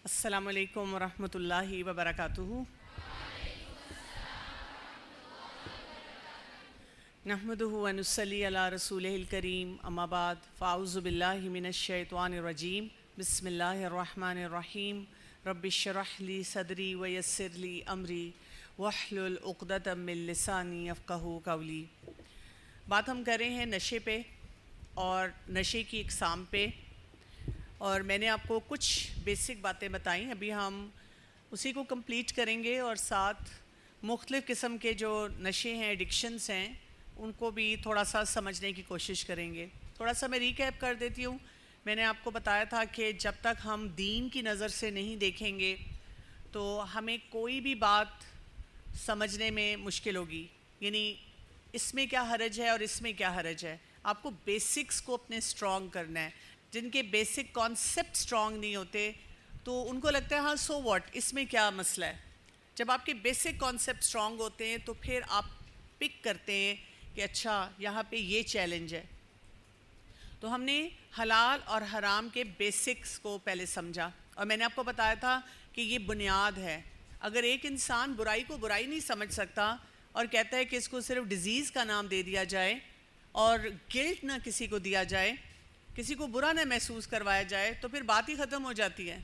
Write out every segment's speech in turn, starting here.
السلام علیکم ورحمۃ اللہ وبرکاتہ۔ نحمدہ ونصلی علی رسولہ الکریم، اما بعد فاعوذ باللہ من الشیطان الرجیم، بسم اللہ الرحمن الرحیم۔ رب اشرح لی صدری ویسر لی امری واحلل عقدۃ من لسانی یفقہوا قولی۔ بات ہم کر رہے ہیں نشے پہ اور نشے کی اقسام پہ، اور میں نے آپ کو کچھ بیسک باتیں بتائیں، ابھی ہم اسی کو کمپلیٹ کریں گے اور ساتھ مختلف قسم کے جو نشے ہیں، ایڈکشنز ہیں، ان کو بھی تھوڑا سا سمجھنے کی کوشش کریں گے۔ تھوڑا سا میں ریکیپ کر دیتی ہوں۔ میں نے آپ کو بتایا تھا کہ جب تک ہم دین کی نظر سے نہیں دیکھیں گے تو ہمیں کوئی بھی بات سمجھنے میں مشکل ہوگی، یعنی اس میں کیا حرج ہے اور اس میں کیا حرج ہے۔ آپ کو بیسکس کو اپنے اسٹرانگ کرنا ہے۔ جن کے بیسک کانسیپٹ اسٹرانگ نہیں ہوتے تو ان کو لگتا ہے ہاں سو واٹ، اس میں کیا مسئلہ ہے۔ جب آپ کے بیسک کانسیپٹ اسٹرانگ ہوتے ہیں تو پھر آپ پک کرتے ہیں کہ اچھا یہاں پہ یہ چیلنج ہے۔ تو ہم نے حلال اور حرام کے بیسکس کو پہلے سمجھا، اور میں نے آپ کو بتایا تھا کہ یہ بنیاد ہے۔ اگر ایک انسان برائی کو برائی نہیں سمجھ سکتا اور کہتا ہے کہ اس کو صرف ڈیزیز کا نام دے دیا جائے اور گلٹ نہ کسی کو دیا جائے، کسی کو برا نہ محسوس کروایا جائے، تو پھر بات ہی ختم ہو جاتی ہے۔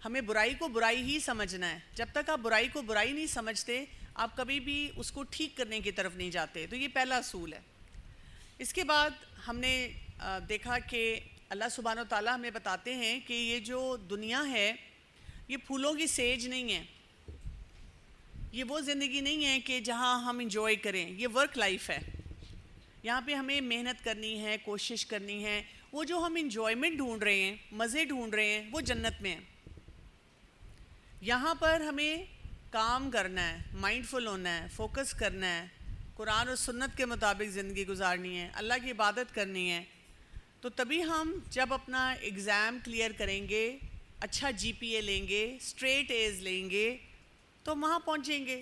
ہمیں برائی کو برائی ہی سمجھنا ہے۔ جب تک آپ برائی کو برائی نہیں سمجھتے، آپ کبھی بھی اس کو ٹھیک کرنے کی طرف نہیں جاتے۔ تو یہ پہلا اصول ہے۔ اس کے بعد ہم نے دیکھا کہ اللہ سبحانہ و تعالیٰ ہمیں بتاتے ہیں کہ یہ جو دنیا ہے یہ پھولوں کی سیج نہیں ہے، یہ وہ زندگی نہیں ہے کہ جہاں ہم انجوائے کریں، یہ ورک لائف ہے۔ یہاں پہ ہمیں محنت کرنی ہے، کوشش کرنی ہے۔ وہ جو ہم انجوائمنٹ ڈھونڈ رہے ہیں، مزے ڈھونڈ رہے ہیں، وہ جنت میں ہیں۔ یہاں پر ہمیں کام کرنا ہے، مائنڈ فل ہونا ہے، فوکس کرنا ہے، قرآن اور سنت کے مطابق زندگی گزارنی ہے، اللہ کی عبادت کرنی ہے۔ تو تبھی ہم جب اپنا ایگزام کلیئر کریں گے، اچھا جی پی اے لیں گے، اسٹریٹ ایز لیں گے، تو وہاں پہنچیں گے۔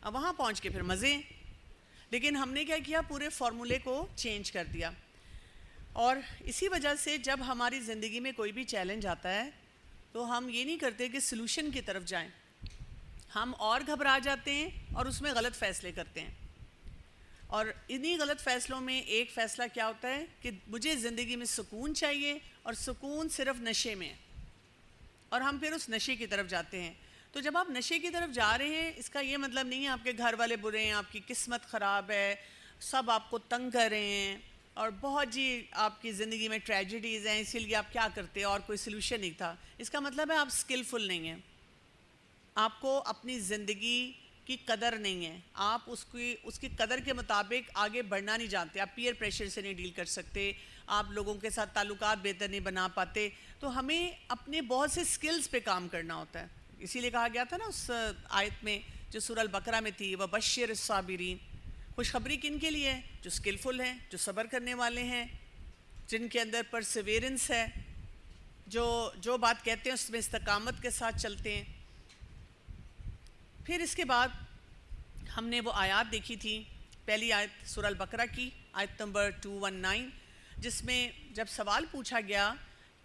اب وہاں پہنچ کے پھر مزے ہیں۔ لیکن ہم نے کیا کیا، پورے فارمولے کو چینج کر دیا۔ اور اسی وجہ سے جب ہماری زندگی میں کوئی بھی چیلنج آتا ہے تو ہم یہ نہیں کرتے کہ سلوشن کی طرف جائیں، ہم اور گھبرا جاتے ہیں اور اس میں غلط فیصلے کرتے ہیں۔ اور انہی غلط فیصلوں میں ایک فیصلہ کیا ہوتا ہے کہ مجھے زندگی میں سکون چاہیے، اور سکون صرف نشے میں ہے، اور ہم پھر اس نشے کی طرف جاتے ہیں۔ تو جب آپ نشے کی طرف جا رہے ہیں، اس کا یہ مطلب نہیں ہے آپ کے گھر والے برے ہیں، آپ کی قسمت خراب ہے، سب آپ کو تنگ کر رہے ہیں اور بہت جی آپ کی زندگی میں ٹریجڈیز ہیں، اسی لیے آپ کیا کرتے اور کوئی سلوشن نہیں تھا۔ اس کا مطلب ہے آپ سکلفل نہیں ہیں، آپ کو اپنی زندگی کی قدر نہیں ہے، آپ اس کی قدر کے مطابق آگے بڑھنا نہیں جانتے، آپ پیئر پریشر سے نہیں ڈیل کر سکتے، آپ لوگوں کے ساتھ تعلقات بہتر نہیں بنا پاتے۔ تو ہمیں اپنے بہت سے سکلز پہ کام کرنا ہوتا ہے۔ اسی لیے کہا گیا تھا نا اس آیت میں جو سورہ البقرہ میں تھی، وَبَشِّرِ الصَّابِرِينَ، خوشخبری کن کے لیے ہے؟ جو سکلفل ہیں، جو صبر کرنے والے ہیں، جن کے اندر پرسیویرنس ہے، جو بات کہتے ہیں اس میں استقامت کے ساتھ چلتے ہیں۔ پھر اس کے بعد ہم نے وہ آیات دیکھی تھی، پہلی آیت سورہ البقرہ کی آیت نمبر 219، جس میں جب سوال پوچھا گیا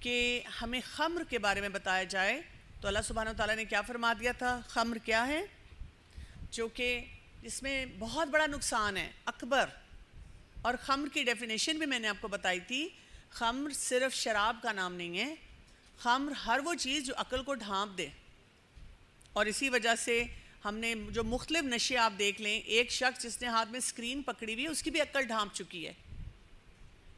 کہ ہمیں خمر کے بارے میں بتایا جائے تو اللہ سبحانہ و تعالیٰ نے کیا فرما دیا تھا؟ خمر کیا ہے؟ جو کہ اس میں بہت بڑا نقصان ہے، اکبر۔ اور خمر کی ڈیفینیشن بھی میں نے آپ کو بتائی تھی، خمر صرف شراب کا نام نہیں ہے، خمر ہر وہ چیز جو عقل کو ڈھانپ دے۔ اور اسی وجہ سے ہم نے جو مختلف نشے آپ دیکھ لیں، ایک شخص جس نے ہاتھ میں اسکرین پکڑی ہوئی ہے اس کی بھی عقل ڈھانپ چکی ہے۔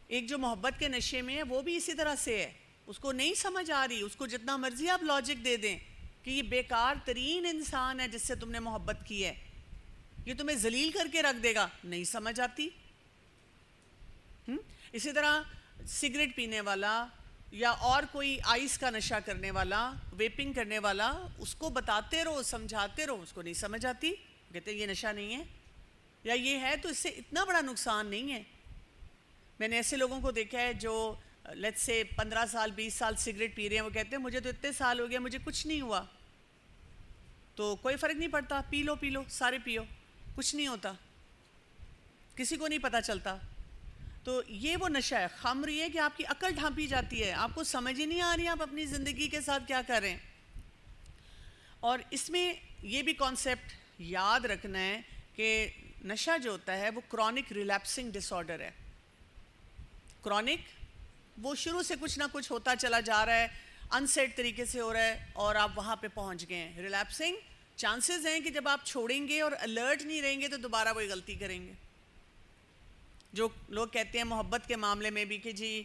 ایک جو محبت کے نشے میں ہے وہ بھی اسی طرح سے ہے، اس کو نہیں سمجھ آ رہی، اس کو جتنا مرضی آپ لاجک دے دیں کہ یہ بیکار ترین انسان ہے جس سے تم نے محبت کی ہے، یہ تمہیں ذلیل کر کے رکھ دے گا، نہیں سمجھ آتی۔ اسی طرح سگریٹ پینے والا یا اور کوئی آئس کا نشہ کرنے والا، ویپنگ کرنے والا، اس کو بتاتے رہو، سمجھاتے رہو، اس کو نہیں سمجھ آتی، کہتے ہیں یہ نشہ نہیں ہے، یا یہ ہے تو اس سے اتنا بڑا نقصان نہیں ہے۔ میں نے ایسے لوگوں کو دیکھا ہے جو لیٹس سے 15 سال 20 سال سگریٹ پی رہے ہیں، وہ کہتے ہیں مجھے تو اتنے سال ہو گیا، مجھے کچھ نہیں ہوا۔ تو کوئی فرق نہیں پڑتا، پی لو سارے پیو، کچھ نہیں ہوتا، کسی کو نہیں پتہ چلتا۔ تو یہ وہ نشہ ہے، خمر یہ ہے کہ آپ کی عقل ڈھانپی جاتی ہے، آپ کو سمجھ ہی نہیں آ رہی آپ اپنی زندگی کے ساتھ کیا کر رہے ہیں۔ اور اس میں یہ بھی کانسیپٹ یاد رکھنا ہے کہ نشہ جو ہوتا ہے وہ کرونک ریلیپسنگ ڈس آرڈر ہے. کرونک وہ شروع سے کچھ نہ کچھ ہوتا چلا جا رہا ہے, انسیٹ طریقے سے ہو رہا ہے اور آپ وہاں پہ پہنچ گئے ہیں. ریلیپسنگ چانسز ہیں کہ جب آپ چھوڑیں گے اور الرٹ نہیں رہیں گے تو دوبارہ وہی غلطی کریں گے. جو لوگ کہتے ہیں محبت کے معاملے میں بھی کہ جی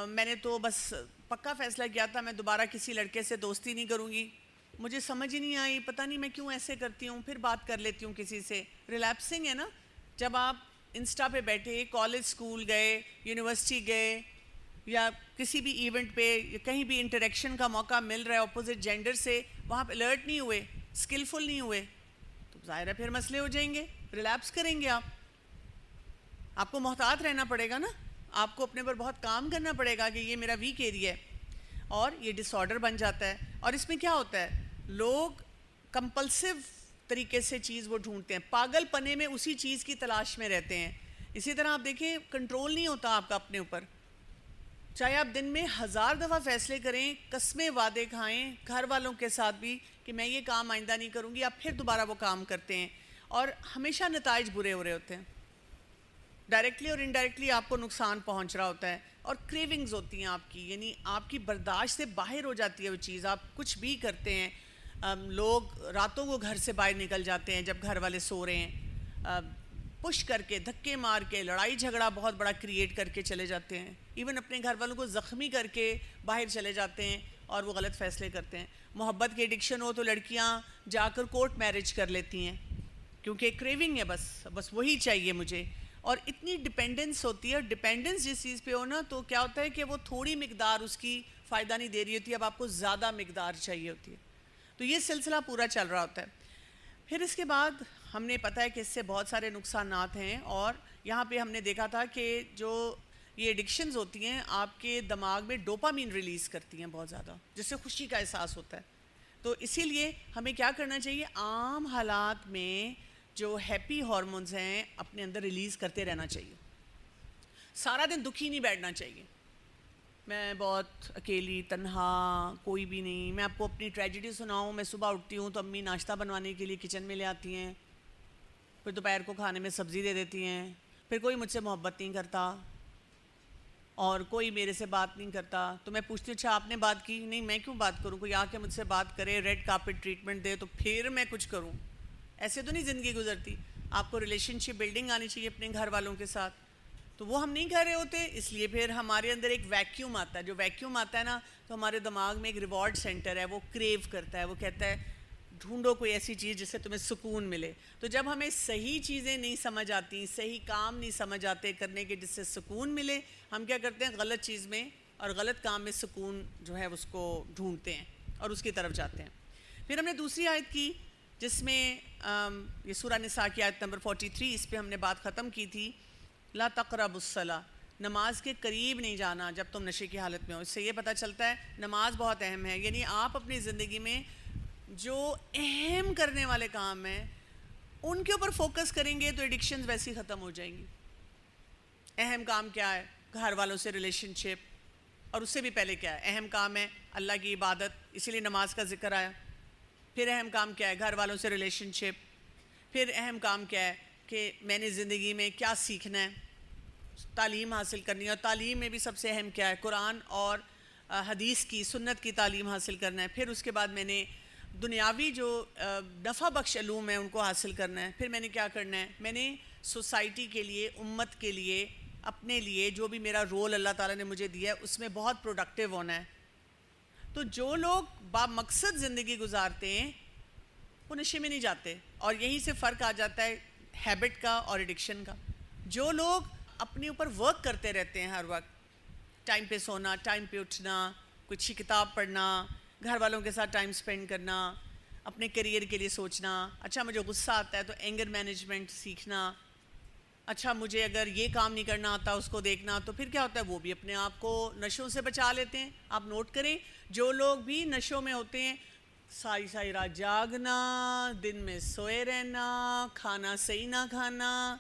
میں نے تو بس پکا فیصلہ کیا تھا میں دوبارہ کسی لڑکے سے دوستی نہیں کروں گی, مجھے سمجھ ہی نہیں آئی, پتہ نہیں میں کیوں ایسے کرتی ہوں, پھر بات کر لیتی ہوں کسی سے. ریلیپسنگ ہے نا, جب آپ انسٹا پہ بیٹھے, کالج اسکول گئے, یونیورسٹی گئے, یا کسی بھی ایونٹ پہ یا کہیں بھی انٹریکشن کا موقع مل رہا ہے اپوزٹ جینڈر سے, وہاں پہ الرٹ نہیں ہوئے, اسکلفل نہیں ہوئے, تو ظاہر ہے پھر مسئلے ہو جائیں گے, ریلیپس کریں گے. آپ کو محتاط رہنا پڑے گا نا, آپ کو اپنے پر بہت کام کرنا پڑے گا کہ یہ میرا ویک ایریا ہے, اور یہ ڈس آرڈر بن جاتا ہے. اور اس میں کیا ہوتا ہے, لوگ کمپلسو طریقے سے چیز وہ ڈھونڈتے ہیں, پاگل پنے میں اسی چیز کی تلاش میں رہتے ہیں. اسی طرح آپ دیکھیں کنٹرول نہیں ہوتا آپ کا اپنے اوپر, چاہے آپ دن میں 1000 دفعہ فیصلے کریں, قسمیں وعدے کھائیں گھر والوں کے ساتھ بھی کہ میں یہ کام آئندہ نہیں کروں گی, آپ پھر دوبارہ وہ کام کرتے ہیں اور ہمیشہ نتائج برے ہو رہے ہوتے ہیں. ڈائریکٹلی اور انڈائریکٹلی آپ کو نقصان پہنچ رہا ہوتا ہے. اور کریونگز ہوتی ہیں آپ کی, یعنی آپ کی برداشت سے باہر ہو جاتی ہے وہ چیز, آپ کچھ بھی کرتے ہیں. لوگ راتوں کو گھر سے باہر نکل جاتے ہیں جب گھر والے سو رہے ہیں, پش کر کے, دھکے مار کے, لڑائی جھگڑا بہت بڑا کریٹ کر کے چلے جاتے ہیں, ایون اپنے گھر والوں کو زخمی کر کے باہر چلے جاتے ہیں اور وہ غلط فیصلے کرتے ہیں. محبت کی ایڈکشن ہو تو لڑکیاں جا کر کورٹ میرج کر لیتی ہیں کیونکہ کریونگ ہے, بس وہی چاہیے مجھے. اور اتنی ڈپینڈنس ہوتی ہے, اور ڈپینڈنس جس چیز پہ ہونا تو کیا ہوتا ہے کہ وہ تھوڑی مقدار اس کی فائدہ نہیں دے رہی ہوتی, اب آپ کو زیادہ مقدار چاہیے ہوتی ہے. تو یہ سلسلہ پورا چل رہا ہوتا ہے. پھر اس کے بعد ہم نے پتہ ہے کہ اس سے بہت سارے نقصانات ہیں, اور یہاں پہ ہم نے دیکھا تھا کہ جو یہ ایڈکشنز ہوتی ہیں آپ کے دماغ میں ڈوپامین ریلیز کرتی ہیں بہت زیادہ, جس سے خوشی کا احساس ہوتا ہے. تو اسی لیے ہمیں کیا کرنا چاہیے, عام حالات میں جو ہیپی ہارمونز ہیں اپنے اندر ریلیز کرتے رہنا چاہیے. سارا دن دکھی نہیں بیٹھنا چاہیے, میں بہت اکیلی تنہا, کوئی بھی نہیں. میں آپ کو اپنی ٹریجڈی سناؤں, میں صبح اٹھتی ہوں تو امی ناشتہ بنوانے کے لیے کچن میں لے آتی ہیں, پھر دوپہر کو کھانے میں سبزی دے دیتی ہیں, پھر کوئی مجھ سے محبت نہیں کرتا اور کوئی میرے سے بات نہیں کرتا. تو میں پوچھتی ہوں اچھا آپ نے بات کی؟ نہیں, میں کیوں بات کروں, کوئی آ کے مجھ سے بات کرے, ریڈ کارپٹ ٹریٹمنٹ دے تو پھر میں کچھ کروں. ایسے تو نہیں زندگی گزرتی. آپ کو ریلیشن شپ بلڈنگ آنی چاہیے اپنے گھر والوں کے ساتھ, تو وہ ہم نہیں کر رہے ہوتے. اس لیے پھر ہمارے اندر ایک ویکیوم آتا ہے, جو ویکیوم آتا ہے نا تو ہمارے دماغ میں ایک ریوارڈ سینٹر ہے, وہ کریو کرتا ہے, وہ کہتا ہے ڈھونڈو کوئی ایسی چیز جس سے تمہیں سکون ملے. تو جب ہمیں صحیح چیزیں نہیں سمجھ آتی, صحیح کام نہیں سمجھ آتے کرنے کے جس سے سکون ملے, ہم کیا کرتے ہیں, غلط چیز میں اور غلط کام میں سکون جو ہے اس کو ڈھونڈتے ہیں اور اس کی طرف جاتے ہیں. پھر ہم نے دوسری آیت کی جس میں یہ سورہ نساء کی آیت نمبر 43, اس پہ ہم نے بات ختم کی تھی, لا تقربوا الصلاۃ, نماز کے قریب نہیں جانا جب تم نشے کی حالت میں ہو. اس سے یہ پتہ چلتا ہے نماز بہت اہم ہے, یعنی آپ اپنی زندگی میں جو اہم کرنے والے کام ہیں ان کے اوپر فوکس کریں گے تو ایڈکشنز ویسی ختم ہو جائیں گی. اہم کام کیا ہے, گھر والوں سے ریلیشن شپ, اور اس سے بھی پہلے کیا ہے, اہم کام ہے اللہ کی عبادت, اسی لیے نماز کا ذکر آیا. پھر اہم کام کیا ہے, گھر والوں سے ریلیشن شپ. پھر اہم کام کیا ہے کہ میں نے زندگی میں کیا سیکھنا ہے, تعلیم حاصل کرنی ہے, اور تعلیم میں بھی سب سے اہم کیا ہے, قرآن اور حدیث کی, سنت کی تعلیم حاصل کرنا ہے. پھر اس کے بعد میں نے دنیاوی جو نفع بخش علوم ہیں ان کو حاصل کرنا ہے. پھر میں نے کیا کرنا ہے, میں نے سوسائٹی کے لیے, امت کے لیے, اپنے لیے جو بھی میرا رول اللہ تعالیٰ نے مجھے دیا ہے اس میں بہت پروڈکٹیو ہونا ہے. تو جو لوگ با مقصد زندگی گزارتے ہیں وہ نشے میں نہیں جاتے, اور یہیں سے فرق آ جاتا ہے ہیبٹ کا اور ایڈکشن کا. جو لوگ اپنے اوپر ورک کرتے رہتے ہیں ہر وقت, ٹائم پہ سونا, ٹائم پہ اٹھنا, کوئی اچھی کتاب پڑھنا, گھر والوں کے ساتھ ٹائم سپینڈ کرنا, اپنے کیریئر کے لیے سوچنا, اچھا مجھے غصہ آتا ہے تو اینگر مینجمنٹ سیکھنا, اچھا مجھے اگر یہ کام نہیں کرنا آتا اس کو دیکھنا, تو پھر کیا ہوتا ہے وہ بھی اپنے آپ کو نشوں سے بچا لیتے ہیں. آپ نوٹ کریں جو لوگ بھی نشوں میں ہوتے ہیں, ساری ساری رات جاگنا, دن میں سوئے رہنا, کھانا صحیح نہ کھانا,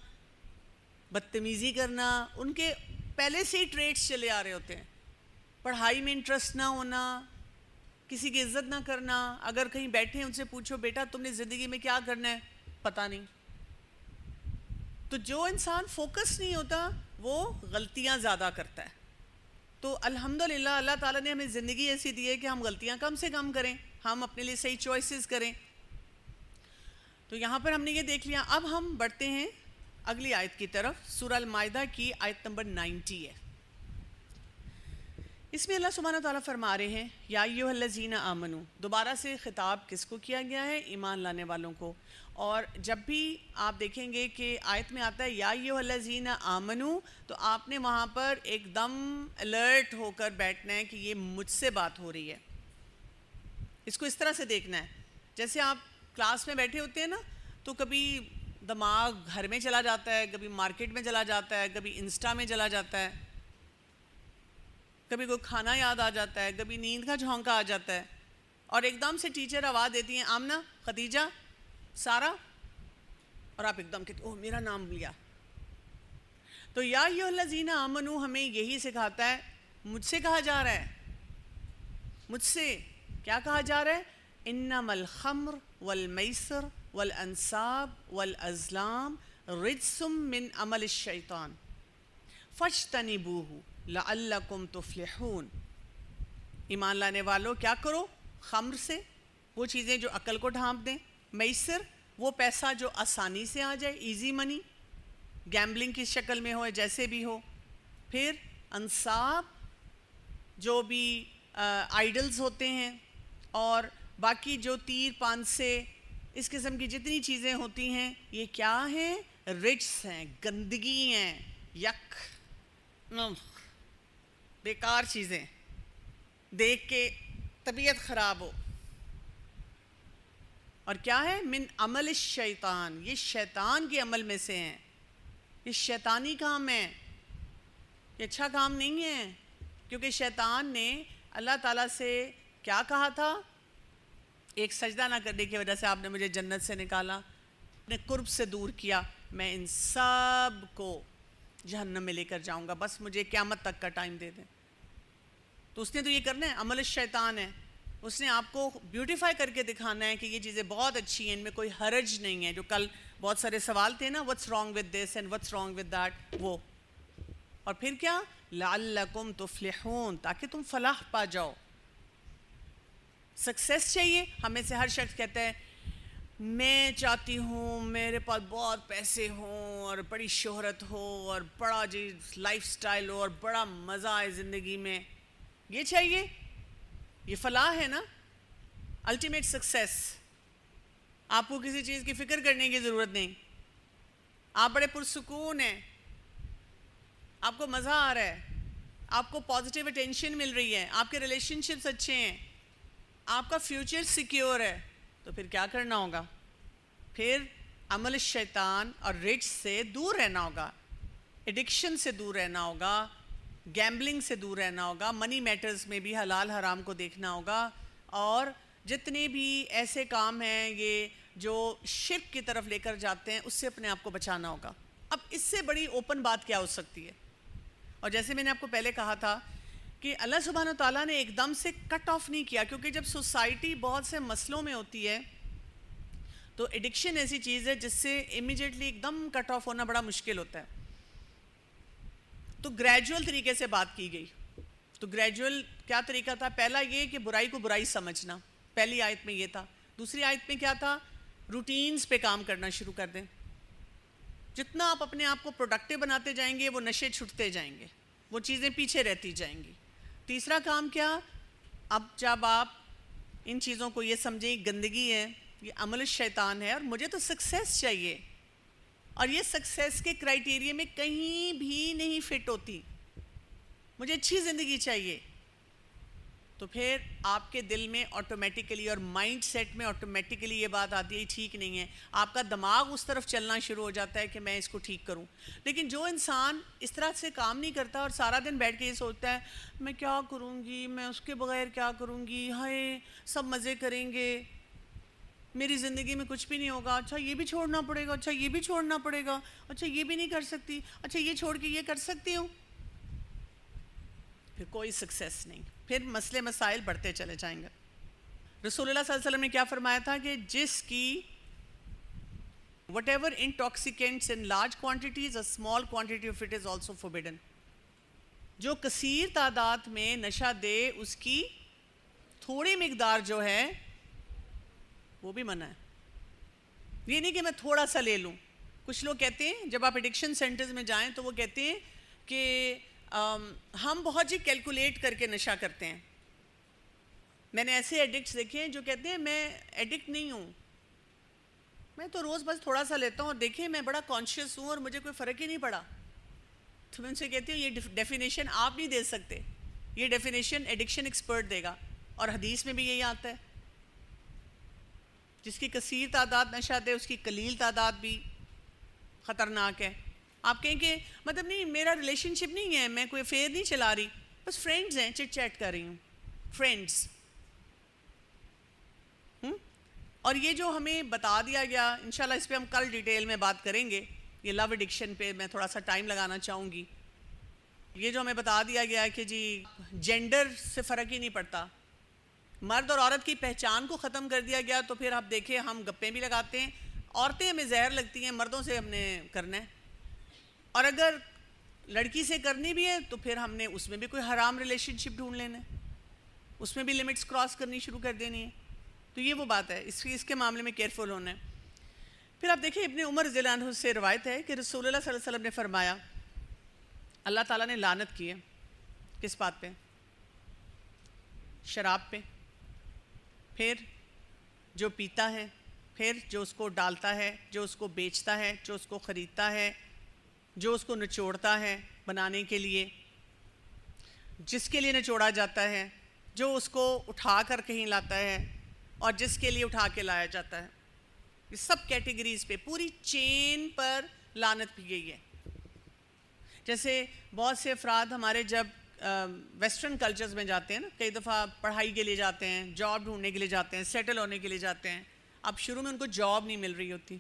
بدتمیزی کرنا, ان کے پہلے سے ہی ٹریٹس چلے آ رہے ہوتے ہیں. پڑھائی میں انٹرسٹ نہ ہونا, کسی کی عزت نہ کرنا. اگر کہیں بیٹھے ہیں ان سے پوچھو بیٹا تم نے زندگی میں کیا کرنا ہے, پتہ نہیں. تو جو انسان فوکس نہیں ہوتا وہ غلطیاں زیادہ کرتا ہے. تو الحمدللہ اللہ تعالیٰ نے ہمیں زندگی ایسی دی ہے کہ ہم غلطیاں کم سے کم کریں, ہم اپنے لیے صحیح چوائسز کریں. تو یہاں پر ہم نے یہ دیکھ لیا. اب ہم بڑھتے ہیں اگلی آیت کی طرف. سورہ المائدہ کی آیت نمبر 90 ہے. اس میں اللہ سبحانہ تعالیٰ فرما رہے ہیں یا ایھا الذین آمنو. دوبارہ سے خطاب کس کو کیا گیا ہے؟ ایمان لانے والوں کو. اور جب بھی آپ دیکھیں گے کہ آیت میں آتا ہے یا ایھا الذین آمنو, تو آپ نے وہاں پر ایک دم الرٹ ہو کر بیٹھنا ہے کہ یہ مجھ سے بات ہو رہی ہے. اس کو اس طرح سے دیکھنا ہے جیسے آپ کلاس میں بیٹھے ہوتے ہیں نا, تو کبھی دماغ گھر میں چلا جاتا ہے, کبھی مارکیٹ میں چلا جاتا ہے, کبھی انسٹا میں چلا جاتا ہے, کبھی کوئی کھانا یاد آ جاتا ہے, کبھی نیند کا جھونکا آ جاتا ہے, اور ایک دم سے ٹیچر آواز دیتی ہیں آمنہ, خدیجہ, سارہ, اور آپ ایک دم کہتے اوہ میرا نام لیا. تو یا ایھا الذین آمنو ہمیں یہی سکھاتا ہے, مجھ سے کہا جا رہا ہے. مجھ سے کیا کہا جا رہا ہے؟ انما الخمر والمیسر والانصاب والازلام رجس من عمل الشیطان فاجتنبوہ لعلکم تفلحون. ایمان لانے والو کیا کرو؟ خمر سے, وہ چیزیں جو عقل کو ڈھانپ دیں. میسر, وہ پیسہ جو آسانی سے آ جائے, ایزی منی, گیمبلنگ کی شکل میں ہو جیسے بھی ہو. پھر انصاب, جو بھی آئیڈلز ہوتے ہیں, اور باقی جو تیر پانسے اس قسم کی جتنی چیزیں ہوتی ہیں, یہ کیا ہیں؟ رجس ہیں, گندگی ہیں, یک, بیکار چیزیں, دیکھ کے طبیعت خراب ہو. اور کیا ہے؟ من عمل الشیطان, یہ شیطان کے عمل میں سے ہیں, یہ شیطانی کام ہے, یہ اچھا کام نہیں ہے. کیونکہ شیطان نے اللہ تعالیٰ سے کیا کہا تھا؟ ایک سجدہ نہ کرنے کی وجہ سے آپ نے مجھے جنت سے نکالا, اپنے قرب سے دور کیا, میں ان سب کو جہنم میں لے کر جاؤں گا, بس مجھے قیامت تک کا ٹائم دے دیں. تو اس نے تو یہ کرنا ہے, عمل الشیطان ہے. اس نے آپ کو بیوٹیفائی کر کے دکھانا ہے کہ یہ چیزیں بہت اچھی ہیں, ان میں کوئی حرج نہیں ہے. جو کل بہت سارے سوال تھے نا, what's wrong with this and what's wrong with that, وہ. اور پھر کیا؟ لعلکم تفلحون, تاکہ تم فلاح پا جاؤ. سکسیس چاہیے. ہمیں سے ہر شخص کہتا ہے میں چاہتی ہوں میرے پاس بہت پیسے ہوں اور بڑی شہرت ہو اور بڑا جی لائف سٹائل ہو اور بڑا مزہ آئے زندگی میں. یہ چاہیے, یہ فلاح ہے نا, الٹیمیٹ سکسیس. آپ کو کسی چیز کی فکر کرنے کی ضرورت نہیں, آپ بڑے پرسکون ہیں, آپ کو مزہ آ رہا ہے, آپ کو پازیٹیو اٹینشن مل رہی ہے, آپ کے ریلیشن شپس اچھے ہیں, آپ کا فیوچر سیکیور ہے. تو پھر کیا کرنا ہوگا؟ پھر عمل الشیطان اور رچ سے دور رہنا ہوگا, ایڈکشن سے دور رہنا ہوگا, گیمبلنگ سے دور رہنا ہوگا, منی میٹرز میں بھی حلال حرام کو دیکھنا ہوگا, اور جتنے بھی ایسے کام ہیں یہ جو شرک کی طرف لے کر جاتے ہیں اس سے اپنے آپ کو بچانا ہوگا. اب اس سے بڑی اوپن بات کیا ہو سکتی ہے؟ اور جیسے میں نے آپ کو پہلے کہا تھا کہ اللہ سبحانہ تعالیٰ نے ایک دم سے کٹ آف نہیں کیا, کیونکہ جب سوسائٹی بہت سے مسئلوں میں ہوتی ہے تو ایڈکشن ایسی چیز ہے جس سے امیجیٹلی ایک دم کٹ آف ہونا بڑا مشکل ہوتا ہے. تو گریجول طریقے سے بات کی گئی. تو گریجول کیا طریقہ تھا؟ پہلا یہ کہ برائی کو برائی سمجھنا, پہلی آیت میں یہ تھا. دوسری آیت میں کیا تھا؟ روٹینز پہ کام کرنا شروع کر دیں. جتنا آپ اپنے آپ کو پروڈکٹیو بناتے جائیں گے وہ نشے چھٹتے جائیں گے, وہ چیزیں پیچھے رہتی جائیں گی. تیسرا کام کیا؟ اب جب آپ ان چیزوں کو یہ سمجھیں گندگی ہے, یہ عمل الشیطان ہے, اور مجھے تو سکسیس چاہیے, اور یہ سکسیس کے کرائیٹیریا میں کہیں بھی نہیں فٹ ہوتی, مجھے اچھی زندگی چاہیے. تو پھر آپ کے دل میں آٹومیٹیکلی اور مائنڈ سیٹ میں آٹومیٹیکلی یہ بات آتی ہے ٹھیک نہیں ہے, آپ کا دماغ اس طرف چلنا شروع ہو جاتا ہے کہ میں اس کو ٹھیک کروں. لیکن جو انسان اس طرح سے کام نہیں کرتا اور سارا دن بیٹھ کے یہ سوچتا ہے میں کیا کروں گی, میں اس کے بغیر کیا کروں گی, ہائے سب مزے کریں گے, میری زندگی میں کچھ بھی نہیں ہوگا, اچھا یہ بھی چھوڑنا پڑے گا, اچھا یہ بھی چھوڑنا پڑے گا, اچھا یہ بھی نہیں کر سکتی, اچھا یہ چھوڑ کے یہ کر سکتی ہوں, پھر کوئی سکسیس نہیں, پھر مسئلے مسائل بڑھتے چلے جائیں گے. رسول اللہ صلی اللہ علیہ وسلم نے کیا فرمایا تھا کہ جس کی whatever intoxicants in large quantities, a small quantity of it is also forbidden. جو کثیر تعداد میں نشہ دے اس کی تھوڑی مقدار جو ہے وہ بھی منع ہے. یہ نہیں کہ میں تھوڑا سا لے لوں. کچھ لوگ کہتے ہیں جب آپ ایڈکشن سینٹرز میں جائیں تو وہ کہتے ہیں کہ ہم بہت جی کیلکولیٹ کر کے نشہ کرتے ہیں. میں نے ایسے ایڈکٹس دیکھے ہیں جو کہتے ہیں میں ایڈکٹ نہیں ہوں, میں تو روز بس تھوڑا سا لیتا ہوں اور دیکھیں میں بڑا کانشیس ہوں اور مجھے کوئی فرق ہی نہیں پڑا. تو میں ان سے کہتی ہوں یہ ڈیفینیشن آپ نہیں دے سکتے, یہ ڈیفینیشن ایڈکشن ایکسپرٹ دے گا, اور حدیث میں بھی یہی آتا ہے جس کی کثیر تعداد نشہ دے اس کی قلیل تعداد بھی خطرناک ہے. آپ کہیں کہ مطلب نہیں میرا ریلیشن شپ نہیں ہے, میں کوئی افیئر نہیں چلا رہی, بس فرینڈز ہیں, چٹ چیٹ کر رہی ہوں, فرینڈز. اور یہ جو ہمیں بتا دیا گیا, انشاءاللہ اس پہ ہم کل ڈیٹیل میں بات کریں گے, یہ لو ایڈکشن پہ میں تھوڑا سا ٹائم لگانا چاہوں گی. یہ جو ہمیں بتا دیا گیا ہے کہ جی جینڈر سے فرق ہی نہیں پڑتا, مرد اور عورت کی پہچان کو ختم کر دیا گیا, تو پھر آپ دیکھیں ہم گپیں بھی لگاتے ہیں, عورتیں ہمیں زہر لگتی ہیں, مردوں سے ہم نے کرنا ہے, اور اگر لڑکی سے کرنی بھی ہے تو پھر ہم نے اس میں بھی کوئی حرام ریلیشن شپ ڈھونڈ لینا ہے, اس میں بھی لمٹس کراس کرنی شروع کر دینی ہے. تو یہ وہ بات ہے, اس کے معاملے میں کیئرفل ہونا ہے. پھر آپ دیکھیں ابن عمر رضی اللہ عنہ سے روایت ہے کہ رسول اللہ صلی اللہ علیہ وسلم نے فرمایا اللہ تعالیٰ نے لعنت کی ہے کس بات پہ؟ شراب پہ, پھر جو پیتا ہے, پھر جو اس کو ڈالتا ہے, جو اس کو بیچتا ہے, جو اس کو خریدتا ہے, جو اس کو نچوڑتا ہے بنانے کے لیے, جس کے لیے نچوڑا جاتا ہے, جو اس کو اٹھا کر کہیں لاتا ہے اور جس کے لیے اٹھا کے لایا جاتا ہے. یہ سب کیٹیگریز پہ پوری چین پر لعنت بھی گئی ہے. جیسے بہت سے افراد ہمارے جب ویسٹرن کلچرز میں جاتے ہیں نا, کئی دفعہ پڑھائی کے لیے جاتے ہیں, جاب ڈھونڈنے کے لیے جاتے ہیں, سیٹل ہونے کے لیے جاتے ہیں. اب شروع میں ان کو جاب نہیں مل رہی ہوتی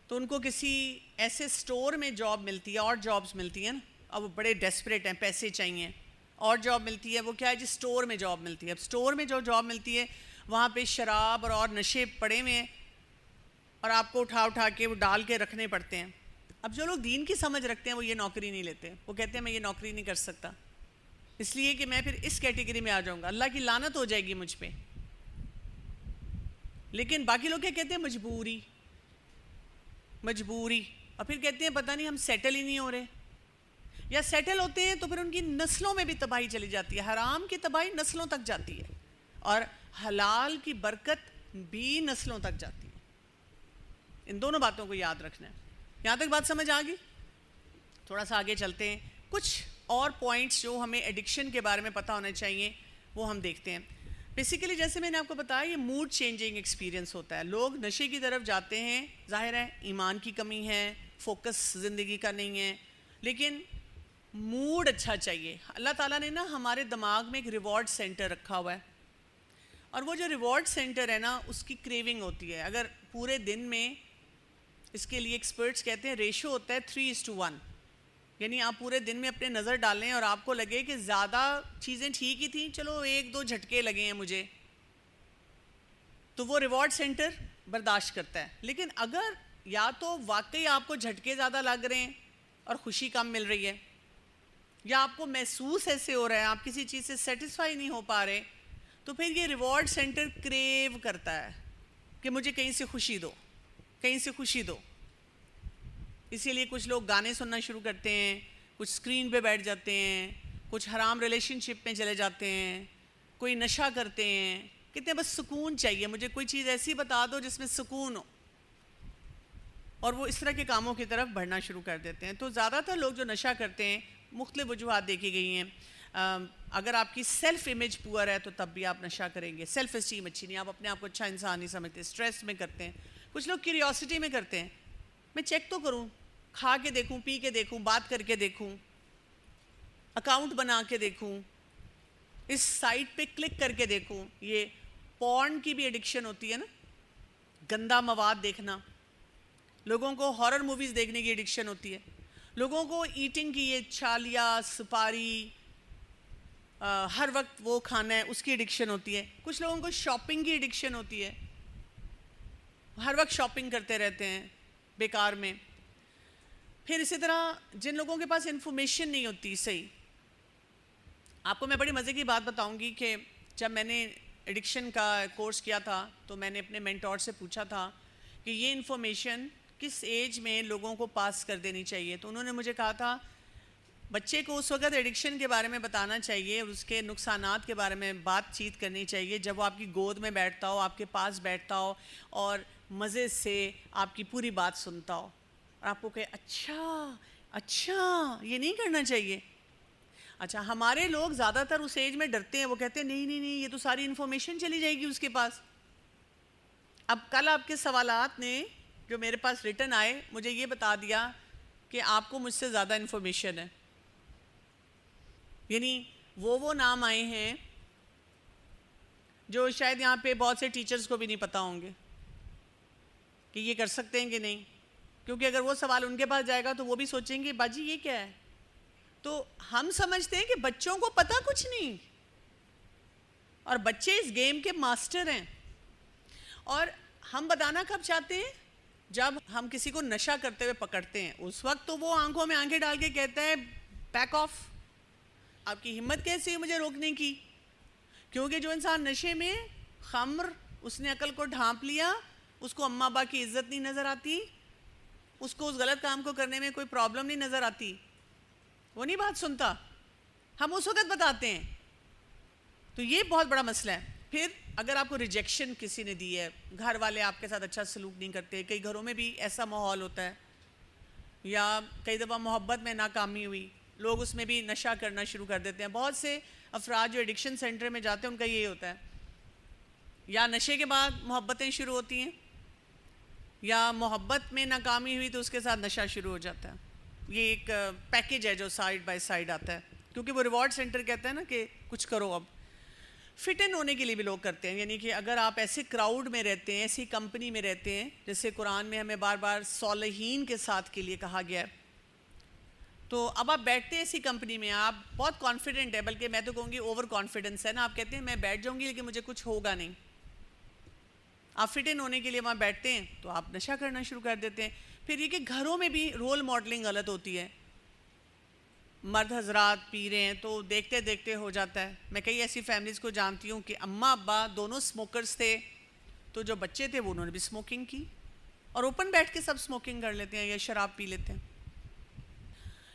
تو ان کو کسی ایسے سٹور میں جاب ملتی ہے, اور جابز ملتی ہیں نا, اب وہ بڑے ڈیسپریٹ ہیں, پیسے چاہیے, اور جاب ملتی ہے, وہ کیا ہے جی سٹور میں جاب ملتی ہے. اب سٹور میں جو جاب ملتی ہے وہاں پہ شراب اور نشے پڑے ہوئے ہیں, اور آپ کو اٹھا کے وہ ڈال کے رکھنے پڑتے ہیں. اب جو لوگ دین کی سمجھ رکھتے ہیں وہ یہ نوکری نہیں لیتے, وہ کہتے ہیں میں یہ نوکری نہیں کر سکتا اس لیے کہ میں پھر اس کیٹیگری میں آ جاؤں گا, اللہ کی لعنت ہو جائے گی مجھ پہ. لیکن باقی لوگ کیا کہتے ہیں مجبوری, اور پھر کہتے ہیں پتہ نہیں ہم سیٹل ہی نہیں ہو رہے, یا سیٹل ہوتے ہیں تو پھر ان کی نسلوں میں بھی تباہی چلی جاتی ہے. حرام کی تباہی نسلوں تک جاتی ہے اور حلال کی برکت بھی نسلوں تک جاتی ہے. ان دونوں باتوں کو یاد رکھنا ہے. یہاں تک بات سمجھ آ گئی؟ تھوڑا سا آگے چلتے ہیں, کچھ اور پوائنٹس جو ہمیں ایڈکشن کے بارے میں پتہ ہونے چاہیے وہ ہم دیکھتے ہیں. بیسیکلی جیسے میں نے آپ کو بتایا یہ موڈ چینجنگ ایکسپیرینس ہوتا ہے. لوگ نشے کی طرف جاتے ہیں, ظاہر ہے ایمان کی کمی ہے, فوکس زندگی کا نہیں ہے, لیکن موڈ اچھا چاہیے. اللہ تعالیٰ نے نا ہمارے دماغ میں ایک ریوارڈ سینٹر رکھا ہوا ہے, اور وہ جو ریوارڈ سینٹر ہے نا اس کی کریونگ ہوتی ہے. اگر پورے دن میں, اس کے لیے ایکسپرٹس کہتے ہیں ریشو ہوتا ہے 3:1, یعنی آپ پورے دن میں اپنے نظر ڈالیں اور آپ کو لگے کہ زیادہ چیزیں ٹھیک ہی تھیں, چلو 1-2 جھٹکے لگے ہیں مجھے, تو وہ ریوارڈ سینٹر برداشت کرتا ہے. لیکن اگر یا تو واقعی آپ کو جھٹکے زیادہ لگ رہے ہیں اور خوشی کم مل رہی ہے, یا آپ کو محسوس ایسے ہو رہا ہے آپ کسی چیز سے سیٹسفائی نہیں ہو پا رہے, تو پھر یہ ریوارڈ سینٹر کریو کرتا ہے کہ مجھے کہیں سے خوشی دو, کہیں سے خوشی دو. اسی لیے کچھ لوگ گانے سننا شروع کرتے ہیں, کچھ اسکرین پہ بیٹھ جاتے ہیں, کچھ حرام ریلیشن شپ میں چلے جاتے ہیں, کوئی نشہ کرتے ہیں, کہتے ہیں بس سکون چاہیے مجھے, کوئی چیز ایسی بتا دو جس میں سکون ہو, اور وہ اس طرح کے کاموں کی طرف بڑھنا شروع کر دیتے ہیں. تو زیادہ تر لوگ جو نشہ کرتے ہیں مختلف وجوہات دیکھی گئی ہیں. اگر آپ کی سیلف امیج پور ہے تو تب بھی آپ نشہ کریں گے. سیلف اسٹیم اچھی نہیں, آپ اپنے آپ کو اچھا انسان نہیں سمجھتے, اسٹریس میں کرتے ہیں. کچھ لوگ کیوریوسٹی میں کرتے ہیں, میں چیک تو کروں, کھا کے دیکھوں, پی کے دیکھوں, بات کر کے دیکھوں, اکاؤنٹ بنا کے دیکھوں, اس سائٹ پہ کلک کر کے دیکھوں. یہ پورن کی بھی ایڈکشن ہوتی ہے نا, گندا مواد دیکھنا. لوگوں کو ہارر موویز دیکھنے کی ایڈکشن ہوتی ہے. لوگوں کو ایٹنگ کی یہ چھالیا, سپاری, ہر وقت وہ کھانا ہے اس کی ایڈکشن ہوتی ہے. کچھ لوگوں کو شاپنگ کی ایڈکشن ہوتی ہے, ہر وقت شاپنگ کرتے رہتے ہیں بیکار میں. پھر اسی طرح جن لوگوں کے پاس انفارمیشن نہیں ہوتی صحیح. آپ کو میں بڑی مزے کی بات بتاؤں گی کہ جب میں نے ایڈکشن کا کورس کیا تھا تو میں نے اپنے مینٹور سے پوچھا تھا کہ یہ انفارمیشن کس ایج میں لوگوں کو پاس کر دینی چاہیے. تو انہوں نے مجھے کہا تھا بچے کو اس وقت ایڈکشن کے بارے میں بتانا چاہیے اور اس کے نقصانات کے بارے میں بات چیت کرنی چاہیے جب وہ آپ کی گود میں بیٹھتا ہو, آپ کے پاس بیٹھتا ہو اور مزے سے آپ کی پوری بات سنتا ہو اور آپ کو کہے اچھا یہ نہیں کرنا چاہیے. اچھا ہمارے لوگ زیادہ تر اس ایج میں ڈرتے ہیں, وہ کہتے ہیں نہیں یہ تو ساری انفارمیشن چلی جائے گی اس کے پاس. اب کل آپ کے سوالات نے جو میرے پاس ریٹن آئے مجھے یہ بتا دیا کہ آپ کو مجھ سے زیادہ انفارمیشن ہے. یعنی وہ نام آئے ہیں جو شاید یہاں پہ بہت سے ٹیچرز کو بھی نہیں پتہ ہوں گے کہ یہ کر سکتے ہیں کہ نہیں, کیونکہ اگر وہ سوال ان کے پاس جائے گا تو وہ بھی سوچیں گے باجی یہ کیا ہے. تو ہم سمجھتے ہیں کہ بچوں کو پتہ کچھ نہیں, اور بچے اس گیم کے ماسٹر ہیں. اور ہم بتانا کب چاہتے ہیں جب ہم کسی کو نشہ کرتے ہوئے پکڑتے ہیں, اس وقت تو وہ آنکھوں میں آنکھیں ڈال کے کہتا ہے بیک آف. آپ کی ہمت کیسی ہے مجھے روکنے کی؟ کیونکہ جو انسان نشے میں خمر اس نے عقل کو ڈھانپ لیا, اس کو اماں ابا کی عزت نہیں نظر آتی, اس کو اس غلط کام کو کرنے میں کوئی پرابلم نہیں نظر آتی, وہ نہیں بات سنتا, ہم اس وقت بتاتے ہیں. تو یہ بہت بڑا مسئلہ ہے. پھر اگر آپ کو ریجیکشن کسی نے دی ہے, گھر والے آپ کے ساتھ اچھا سلوک نہیں کرتے, کئی گھروں میں بھی ایسا ماحول ہوتا ہے, یا کئی دفعہ محبت میں ناکامی ہوئی, لوگ اس میں بھی نشہ کرنا شروع کر دیتے ہیں. بہت سے افراد جو ایڈکشن سینٹر میں جاتے ہیں ان کا یہ ہوتا ہے, یا نشے کے بعد محبتیں شروع ہوتی ہیں, یا محبت میں ناکامی ہوئی تو اس کے ساتھ نشہ شروع ہو جاتا ہے. یہ ایک پیکیج ہے جو سائیڈ بائی سائیڈ آتا ہے, کیونکہ وہ ریوارڈ سینٹر کہتا ہے نا کہ کچھ کرو. اب فٹ ان ہونے کے لیے بھی لوگ کرتے ہیں, یعنی کہ اگر آپ ایسے کراؤڈ میں رہتے ہیں, ایسی کمپنی میں رہتے ہیں, جیسے قرآن میں ہمیں بار بار صالحین کے ساتھ کے لیے کہا گیا ہے, تو اب آپ بیٹھتے ہیں ایسی کمپنی میں, آپ بہت کانفیڈنٹ ہے, بلکہ میں تو کہوں گی اوور کانفیڈنس ہے نا, آپ کہتے ہیں میں بیٹھ جاؤں گی لیکن مجھے کچھ ہوگا نہیں. آپ فٹ ان ہونے کے لیے وہاں بیٹھتے ہیں تو آپ نشہ کرنا شروع کر دیتے ہیں. پھر یہ کہ گھروں میں بھی رول ماڈلنگ غلط ہوتی ہے, مرد حضرات پی رہے ہیں تو دیکھتے دیکھتے ہو جاتا ہے. میں کئی ایسی فیملیز کو جانتی ہوں کہ اماں ابا دونوں سموکرز تھے, تو جو بچے تھے وہ انہوں نے بھی سموکنگ کی, اور اوپن بیٹھ کے سب سموکنگ کر لیتے ہیں یا شراب پی لیتے ہیں.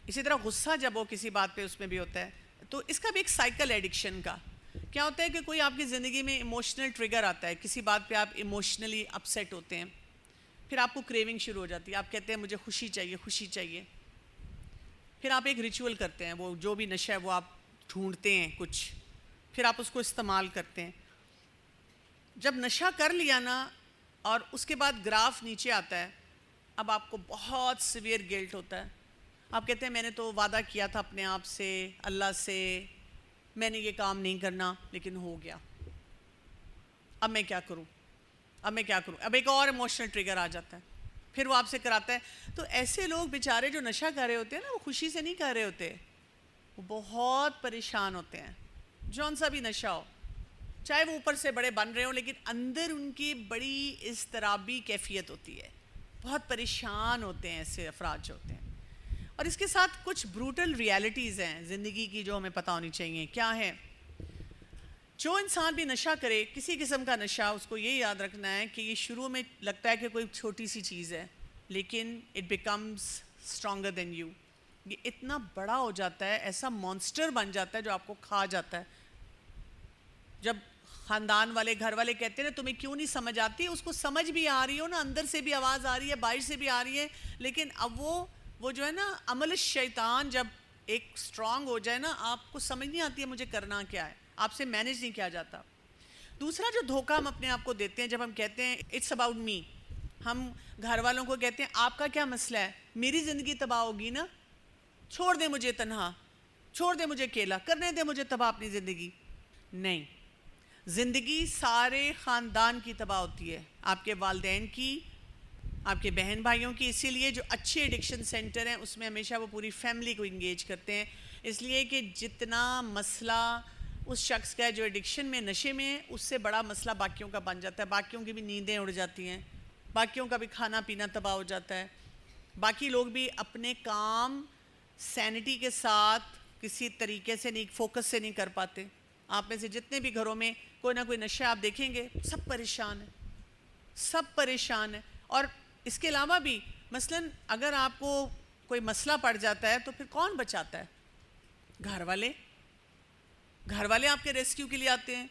اسی طرح غصہ جب وہ کسی بات پہ اس میں بھی ہوتا ہے, تو اس کا بھی ایک سائیکل ایڈکشن کا کیا ہوتا ہے کہ کوئی آپ کی زندگی میں ایموشنل ٹریگر آتا ہے, کسی بات پہ آپ ایموشنلی اپسیٹ ہوتے ہیں, پھر آپ کو کریونگ شروع ہو جاتی ہے, آپ کہتے ہیں مجھے خوشی چاہیے. پھر آپ ایک ریچول کرتے ہیں, وہ جو بھی نشہ ہے وہ آپ ڈھونڈتے ہیں کچھ, پھر آپ اس کو استعمال کرتے ہیں. جب نشہ کر لیا نا اور اس کے بعد گراف نیچے آتا ہے, اب آپ کو بہت سیویئر گلٹ ہوتا ہے. آپ کہتے ہیں میں نے تو وعدہ کیا تھا اپنے آپ سے, اللہ سے, میں نے یہ کام نہیں کرنا لیکن ہو گیا, اب میں کیا کروں. اب ایک اور ایموشنل ٹریگر آ جاتا ہے, پھر وہ آپ سے کراتا ہے. تو ایسے لوگ بیچارے جو نشہ کر رہے ہوتے ہیں نا, وہ خوشی سے نہیں کر رہے ہوتے, وہ بہت پریشان ہوتے ہیں. جون سا بھی نشہ ہو, چاہے وہ اوپر سے بڑے بن رہے ہوں, لیکن اندر ان کی بڑی اضطرابی کیفیت ہوتی ہے, بہت پریشان ہوتے ہیں ایسے افراد جو ہوتے ہیں. اور اس کے ساتھ کچھ بروٹل ریالٹیز ہیں زندگی کی جو ہمیں پتہ ہونی چاہیے. کیا ہے؟ جو انسان بھی نشہ کرے, کسی قسم کا نشہ, اس کو یہ یاد رکھنا ہے کہ یہ شروع میں لگتا ہے کہ کوئی چھوٹی سی چیز ہے, لیکن it becomes stronger than you. یہ اتنا بڑا ہو جاتا ہے, ایسا مانسٹر بن جاتا ہے جو آپ کو کھا جاتا ہے. جب خاندان والے, گھر والے کہتے ہیں نا تمہیں کیوں نہیں سمجھ آتی, اس کو سمجھ بھی آ رہی ہو نا, اندر سے بھی آواز آ رہی ہے, باہر سے بھی آ رہی ہے, لیکن اب وہ جو ہے نا عمل الشیطان جب ایک اسٹرانگ ہو جائے نا, آپ کو سمجھ نہیں آتی ہے مجھے کرنا کیا ہے, آپ سے مینیج نہیں کیا جاتا. دوسرا جو دھوکہ ہم اپنے آپ کو دیتے ہیں جب ہم کہتے ہیں اٹس اباؤٹ می, ہم گھر والوں کو کہتے ہیں آپ کا کیا مسئلہ ہے, میری زندگی تباہ ہوگی نا, چھوڑ دے مجھے تنہا, چھوڑ دے مجھے اکیلا, کرنے دے مجھے تباہ اپنی زندگی. نہیں, زندگی سارے خاندان کی تباہ ہوتی ہے, آپ کے والدین کی, آپ کے بہن بھائیوں کی. اسی لیے جو اچھے ایڈکشن سینٹر ہیں اس میں ہمیشہ وہ پوری فیملی کو انگیج کرتے ہیں, اس لیے کہ جتنا مسئلہ اس شخص کا جو ایڈکشن میں نشے میں اس سے بڑا مسئلہ باقیوں کا بن جاتا ہے. باقیوں کی بھی نیندیں اڑ جاتی ہیں, باقیوں کا بھی کھانا پینا تباہ ہو جاتا ہے, باقی لوگ بھی اپنے کام سینٹی کے ساتھ کسی طریقے سے نہیں, فوکس سے نہیں کر پاتے. آپ میں سے جتنے بھی گھروں میں کوئی نہ کوئی نشہ آپ دیکھیں گے, سب پریشان ہیں, سب پریشان ہیں. اور اس کے علاوہ بھی مثلاً اگر آپ کو کوئی مسئلہ پڑ جاتا ہے تو پھر کون بچاتا ہے؟ گھر والے. گھر والے آپ کے ریسکیو کے لیے آتے ہیں,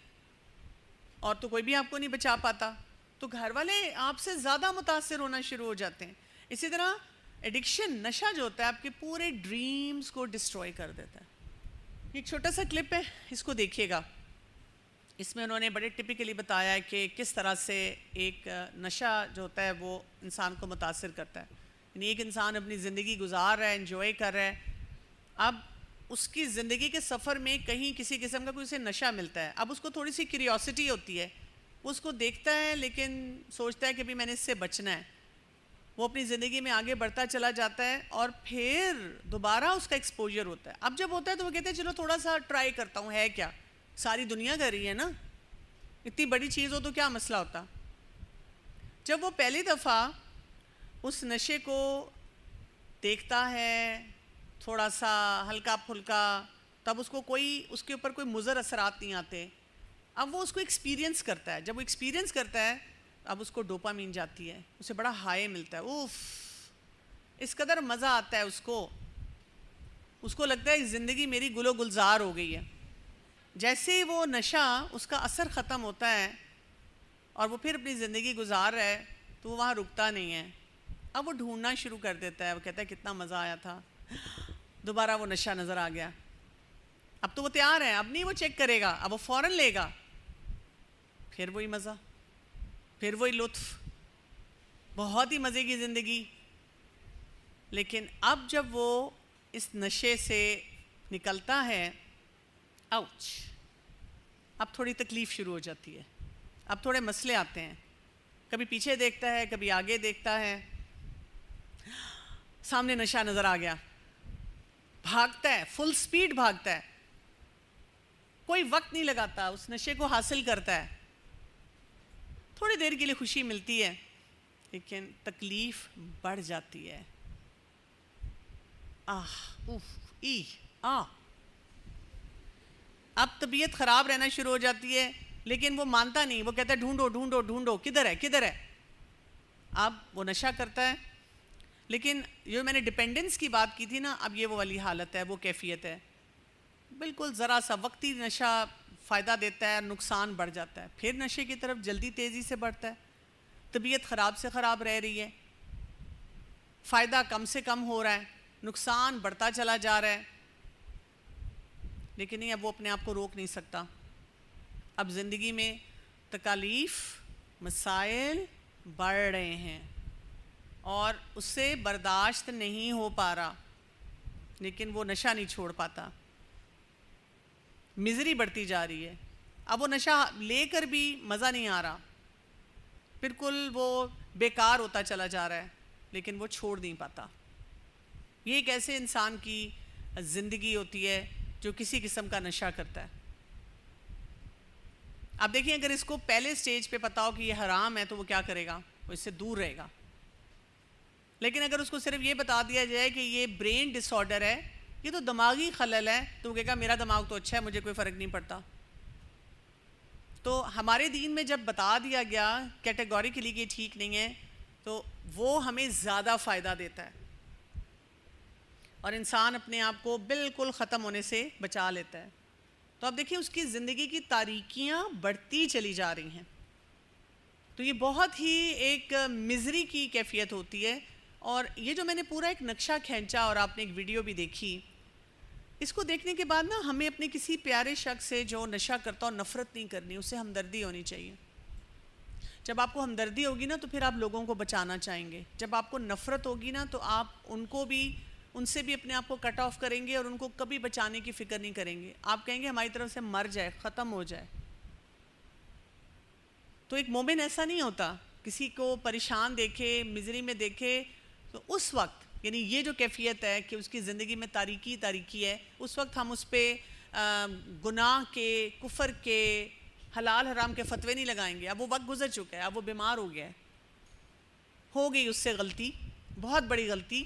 اور تو کوئی بھی آپ کو نہیں بچا پاتا. تو گھر والے آپ سے زیادہ متاثر ہونا شروع ہو جاتے ہیں. اسی طرح ایڈکشن, نشہ جو ہوتا ہے آپ کے پورے ڈریمز کو ڈسٹروائے کر دیتا ہے. ایک چھوٹا سا کلپ ہے, اس کو دیکھیے گا. اس میں انہوں نے بڑے ٹپیکلی بتایا ہے کہ کس طرح سے ایک نشہ جو ہوتا ہے وہ انسان کو متاثر کرتا ہے. یعنی ایک انسان اپنی زندگی گزار رہا ہے, انجوائے کر رہا ہے, اب اس کی زندگی کے سفر میں کہیں کسی قسم کا کوئی اسے نشہ ملتا ہے. اب اس کو تھوڑی سی کیوریوسٹی ہوتی ہے, وہ اس کو دیکھتا ہے لیکن سوچتا ہے کہ بھی میں نے اس سے بچنا ہے. وہ اپنی زندگی میں آگے بڑھتا چلا جاتا ہے اور پھر دوبارہ اس کا ایکسپوجر ہوتا ہے. اب جب ہوتا ہے تو وہ کہتے ہیں چلو تھوڑا سا ٹرائی کرتا ہوں, ہے کیا, ساری دنیا کر رہی ہے نا, اتنی بڑی چیز ہو تو کیا مسئلہ ہوتا. جب وہ پہلی دفعہ اس نشے کو دیکھتا ہے, تھوڑا سا ہلکا پھلکا, تب اس کو اس کے اوپر کوئی مضر اثرات نہیں آتے. اب وہ اس کو ایکسپیرینس کرتا ہے. جب وہ ایکسپیرینس کرتا ہے اب اس کو ڈوپامین جاتی ہے, اسے بڑا ہائی ملتا ہے, اوف, اس قدر مزہ آتا ہے اس کو لگتا ہے زندگی میری گل و گلزار ہو گئی ہے. جیسے وہ نشہ اس کا اثر ختم ہوتا ہے اور وہ پھر اپنی زندگی گزار رہا ہے تو وہ وہاں رکتا نہیں ہے. اب وہ ڈھونڈنا شروع کر دیتا ہے, وہ کہتا ہے کتنا مزہ آیا تھا, دوبارہ وہ نشہ نظر آ گیا. اب تو وہ تیار ہے, اب نہیں وہ چیک کرے گا, اب وہ فوراً لے گا. پھر وہی مزہ, پھر وہی لطف, بہت ہی مزے کی زندگی. لیکن اب جب وہ اس نشے سے نکلتا ہے, آؤچ, اب تھوڑی تکلیف شروع ہو جاتی ہے, اب تھوڑے مسئلے آتے ہیں. کبھی پیچھے دیکھتا ہے, کبھی آگے دیکھتا ہے, سامنے نشہ نظر آ گیا, بھاگتا ہے, فل سپیڈ بھاگتا ہے, کوئی وقت نہیں لگاتا, اس نشے کو حاصل کرتا ہے. تھوڑی دیر کے لیے خوشی ملتی ہے لیکن تکلیف بڑھ جاتی ہے. اب طبیعت خراب رہنا شروع ہو جاتی ہے, لیکن وہ مانتا نہیں, وہ کہتا ہے ڈھونڈو ڈھونڈو ڈھونڈو, کدھر ہے کدھر ہے. اب وہ نشہ کرتا ہے, لیکن جو میں نے ڈپینڈنس کی بات کی تھی نا, اب یہ وہ والی حالت ہے, وہ کیفیت ہے. بالکل ذرا سا وقتی نشہ فائدہ دیتا ہے, نقصان بڑھ جاتا ہے, پھر نشے کی طرف جلدی تیزی سے بڑھتا ہے. طبیعت خراب سے خراب رہ رہی ہے, فائدہ کم سے کم ہو رہا ہے, نقصان بڑھتا چلا جا رہا ہے, لیکن نہیں, اب وہ اپنے آپ کو روک نہیں سکتا. اب زندگی میں تکالیف, مسائل بڑھ رہے ہیں اور اس سے برداشت نہیں ہو پا رہا, لیکن وہ نشہ نہیں چھوڑ پاتا. مزری بڑھتی جا رہی ہے. اب وہ نشہ لے کر بھی مزہ نہیں آ رہا, بالکل وہ بیکار ہوتا چلا جا رہا ہے, لیکن وہ چھوڑ نہیں پاتا. یہ ایک ایسے انسان کی زندگی ہوتی ہے جو کسی قسم کا نشہ کرتا ہے. آپ دیکھیں, اگر اس کو پہلے سٹیج پہ پتا ہو کہ یہ حرام ہے تو وہ کیا کرے گا, وہ اس سے دور رہے گا. لیکن اگر اس کو صرف یہ بتا دیا جائے کہ یہ برین ڈس آرڈر ہے, یہ تو دماغی خلل ہے, تو وہ کہے گا میرا دماغ تو اچھا ہے, مجھے کوئی فرق نہیں پڑتا. تو ہمارے دین میں جب بتا دیا گیا کیٹیگوریکلی کہ ٹھیک نہیں ہے, تو وہ ہمیں زیادہ فائدہ دیتا ہے اور انسان اپنے آپ کو بالکل ختم ہونے سے بچا لیتا ہے. تو اب دیکھیں, اس کی زندگی کی تاریکیاں بڑھتی چلی جا رہی ہیں. تو یہ بہت ہی ایک مزری کی کیفیت ہوتی ہے. اور یہ جو میں نے پورا ایک نقشہ کھینچا اور آپ نے ایک ویڈیو بھی دیکھی, اس کو دیکھنے کے بعد نا ہمیں اپنے کسی پیارے شخص سے جو نشہ کرتا ہو نفرت نہیں کرنی, اس سے ہمدردی ہونی چاہیے. جب آپ کو ہمدردی ہوگی نا تو پھر آپ لوگوں کو بچانا چاہیں گے. جب آپ کو نفرت ہوگی نا تو آپ ان سے بھی اپنے آپ کو کٹ آف کریں گے اور ان کو کبھی بچانے کی فکر نہیں کریں گے. آپ کہیں گے ہماری طرف سے مر جائے, ختم ہو جائے. تو ایک مومن ایسا نہیں ہوتا, کسی کو پریشان دیکھے, مزری میں دیکھے تو اس وقت, یعنی یہ جو کیفیت ہے کہ اس کی زندگی میں تاریکی ہے, اس وقت ہم اس پہ گناہ کے، کفر کے، حلال حرام کے فتوے نہیں لگائیں گے. اب وہ وقت گزر چکا ہے، اب وہ بیمار ہو گیا ہے، ہو گئی اس سے غلطی، بہت بڑی غلطی.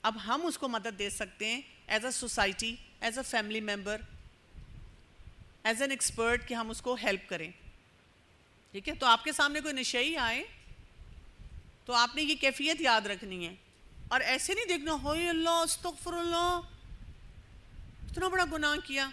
اب ہم اس کو مدد دے سکتے ہیں as a society, as a family member, as an expert, کہ ہم اس کو ہیلپ کریں. ٹھیک ہے؟ تو آپ کے سامنے کوئی نشئی آئے تو آپ نے یہ کیفیت یاد رکھنی ہے، اور ایسے نہیں دیکھنا ہائے اللہ استغفر اللہ اتنا بڑا گناہ کیا.